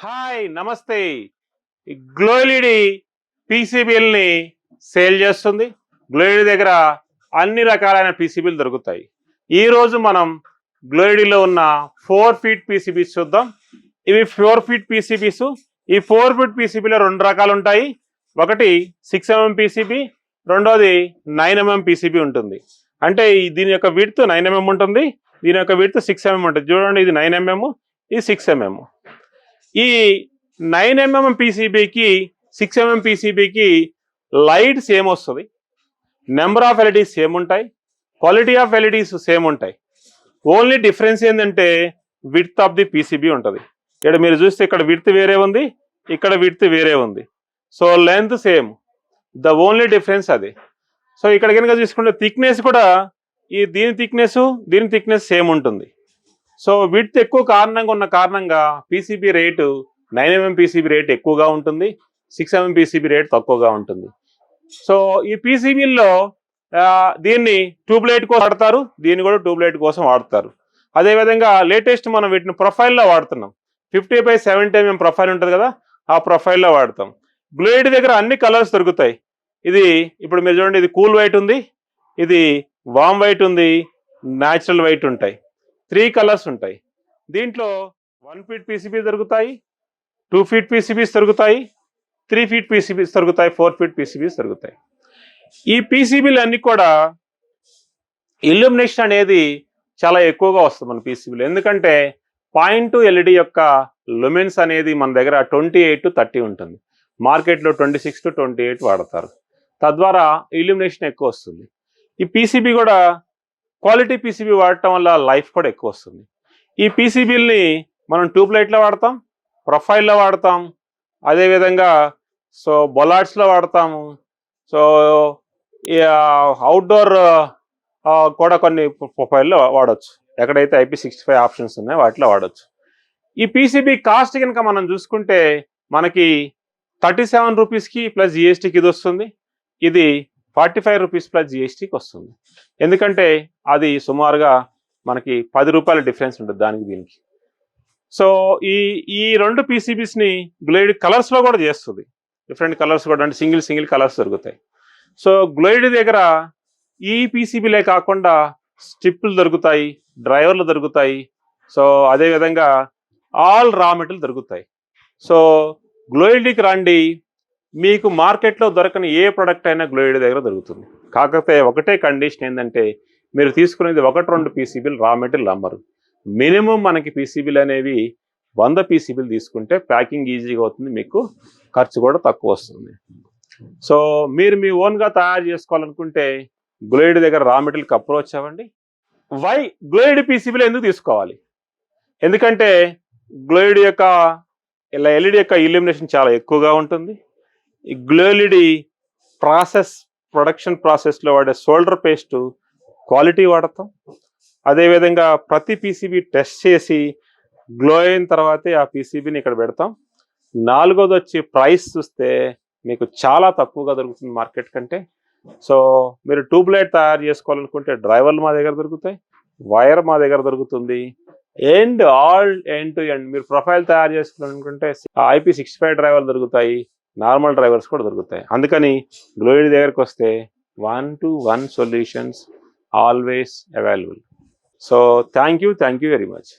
Hi నమస్తే. Glow LED పీసీబీల్ని sale చేస్తుంది. Glow LED దగ్గర అన్ని రకాలైన పీసీబీలు దొరుకుతాయి. ఈరోజు మనం గ్లో ఎల్ఈడిలో ఉన్న 4 ఫీట్ పీసీబీస్ చూద్దాం. ఇవి 4 ఫీట్ పీసీబీస్. ఈ 4 ఫీట్ పీసీబీలో 2 రకాలు ఉంటాయి. ఒకటి 6mm పీసీబీ, రెండోది 9mm పీసీబీ ఉంటుంది. అంటే దీని యొక్క విడ్త్ 9mm ఉంటుంది, దీని యొక్క విడ్త్ 6mm ఉంటుంది. చూడండి, ఇది 9mm, ఇది 6mm. ఈ 9mm పీసీబీకి 6mm పీసీబీకి లైట్ సేమ్ వస్తుంది, నెంబర్ ఆఫ్ ఎల్ఈడీస్ సేమ్ ఉంటాయి, క్వాలిటీ ఆఫ్ ఎల్ఈడీస్ సేమ్ ఉంటాయి. ఓన్లీ డిఫరెన్స్ ఏంటంటే విడ్త్ ఆఫ్ ది పీసీబీ ఉంటుంది. ఇక్కడ మీరు చూస్తే ఇక్కడ విడ్త్ వేరే ఉంది, ఇక్కడ విడ్త్ వేరే ఉంది. So length same, the only difference అది. సో ఇక్కడ కనుక చూసుకుంటే థిక్నెస్ కూడా దీని థిక్నెస్ సేమ్ ఉంటుంది. సో విడ్త్ ఎక్కువ ఉన్న కారణంగా PCB rate 9mm PCB rate ఎక్కువగా ఉంటుంది, 6mm పీసీబీ రేట్ తక్కువగా ఉంటుంది. సో ఈ పీసీబీల్లో దీన్ని ట్యూబ్లైట్ కోసం వాడతారు, దీన్ని కూడా ట్యూబ్లైట్ కోసం వాడతారు. అదేవిధంగా లేటెస్ట్ మనం వీటిని ప్రొఫైల్లో వాడుతున్నాం. 50x70mm ప్రొఫైల్ ఉంటుంది కదా, ఆ ప్రొఫైల్లో వాడతాం. గ్లో ఎల్ఈడి దగ్గర అన్ని కలర్స్ దొరుకుతాయి. ఇది ఇప్పుడు మీరు చూడండి, ఇది కూల్ వైట్ ఉంది, ఇది వామ్ వైట్ ఉంది, న్యాచురల్ వైట్ ఉంటాయి. 3 కలర్స్ ఉంటాయి. దీంట్లో 1 ఫీట్ పీసీబీ దొరుకుతాయి, 2 ఫీట్ పీసీబీస్ దొరుకుతాయి, 3 ఫీట్ పీసీబీస్ దొరుకుతాయి, 4 ఫీట్ పీసీబీస్ దొరుకుతాయి. ఈ పీసీబీలు అన్ని కూడా ఇల్యూమినేషన్ అనేది చాలా ఎక్కువగా వస్తుంది మన పీసీబీలో. ఎందుకంటే 0.2 ఎల్ఈడి యొక్క లుమెన్స్ అనేది మన దగ్గర 28 to 30 ఉంటుంది. మార్కెట్లో 26 to 28 వాడతారు. తద్వారా ఇల్యూమినేషన్ ఎక్కువ వస్తుంది. ఈ పీసీబీ కూడా క్వాలిటీ పీసీబీ వాడటం వల్ల లైఫ్ కూడా ఎక్కువ వస్తుంది. ఈ పీసీబీల్ని మనం ట్యూబ్లైట్లో వాడతాం, ప్రొఫైల్లో వాడతాం, అదేవిధంగా బొలార్డ్స్లో వాడతాము. సో అవుట్డోర్ కూడా కొన్ని ప్రొఫైల్లో వాడచ్చు. ఎక్కడైతే IP65 ఆప్షన్స్ ఉన్నాయో వాటిలో వాడచ్చు. ఈ పీసీబీ కాస్ట్ కనుక మనం చూసుకుంటే మనకి 37 రూపీస్కి ప్లస్ జిఎస్టీకి ఇది వస్తుంది. ఇది 45 రూపీస్ ప్లస్ జిఎస్టీకి వస్తుంది. ఎందుకంటే అది సుమారుగా మనకి 10 రూపాయల డిఫరెన్స్ ఉంటుంది దానికి దీనికి. సో ఈ 2 పీసీబీస్ని గ్లో ఎల్ఈడి కలర్స్లో కూడా చేస్తుంది. డిఫరెంట్ కలర్స్ కూడా, అంటే సింగిల్ కలర్స్ దొరుకుతాయి. సో గ్లో ఎల్ఈడి దగ్గర ఈ పీసీబీలే కాకుండా స్ట్రిప్లు దొరుకుతాయి, డ్రైవర్లు దొరుకుతాయి. సో అదేవిధంగా ఆల్ రా మెటీరియల్ దొరుకుతాయి. సో గ్లో ఎల్ఈడికి రండి, మీకు మార్కెట్లో దొరకని ఏ ప్రోడక్ట్ అయినా గ్లో ఎల్ఈడి దగ్గర దొరుకుతుంది. కాకపోతే ఒకటే కండిషన్ ఏంటంటే మీరు తీసుకునేది 1-2 పీసీబీలు రా మెటీరియల్ అమ్మరు. మినిమం మనకి పీసీబీలు అనేవి 100 పీసీబీలు తీసుకుంటే ప్యాకింగ్ ఈజీగా అవుతుంది, మీకు ఖర్చు కూడా తక్కువ వస్తుంది. సో మీరు మీ ఓన్గా తయారు చేసుకోవాలనుకుంటే గ్లో ఎల్ఈడి దగ్గర రా మెటీరియల్కి అప్రోచ్ అవ్వండి. గ్లో ఎల్ఈడి పీసీబీలు ఎందుకు తీసుకోవాలి? ఎందుకంటే గ్లో ఎల్ఈడి యొక్క ఎల్ఈడి యొక్క ఇల్యూమినేషన్ చాలా ఎక్కువగా ఉంటుంది. ఈ గ్లో ఎల్ఈడి ప్రొడక్షన్ ప్రాసెస్లో వాడే సోల్డర్ పేస్ట్ క్వాలిటీ వాడతాం. అదేవిధంగా ప్రతి పీసీబీ టెస్ట్ చేసి గ్లో అయిన తర్వాతే ఆ పీసీబీని ఇక్కడ పెడతాం. 4వది వచ్చి ప్రైస్ చూస్తే మీకు చాలా తక్కువగా దొరుకుతుంది మార్కెట్ కంటే. సో మీరు ట్యూబ్లైట్ తయారు చేసుకోవాలనుకుంటే డ్రైవర్లు మా దగ్గర దొరుకుతాయి, వైర్ మా దగ్గర దొరుకుతుంది, ఆల్ ఎండ్ టు ఎండ్. మీరు ప్రొఫైల్ తయారు చేసుకోవాలనుకుంటే IP65 డ్రైవర్లు దొరుకుతాయి, నార్మల్ డ్రైవర్స్ కూడా దొరుకుతాయి. అందుకని గ్లో ఎల్ఈడి దగ్గరకు వస్తే 1-to-1 solutions always available. So thank you very much.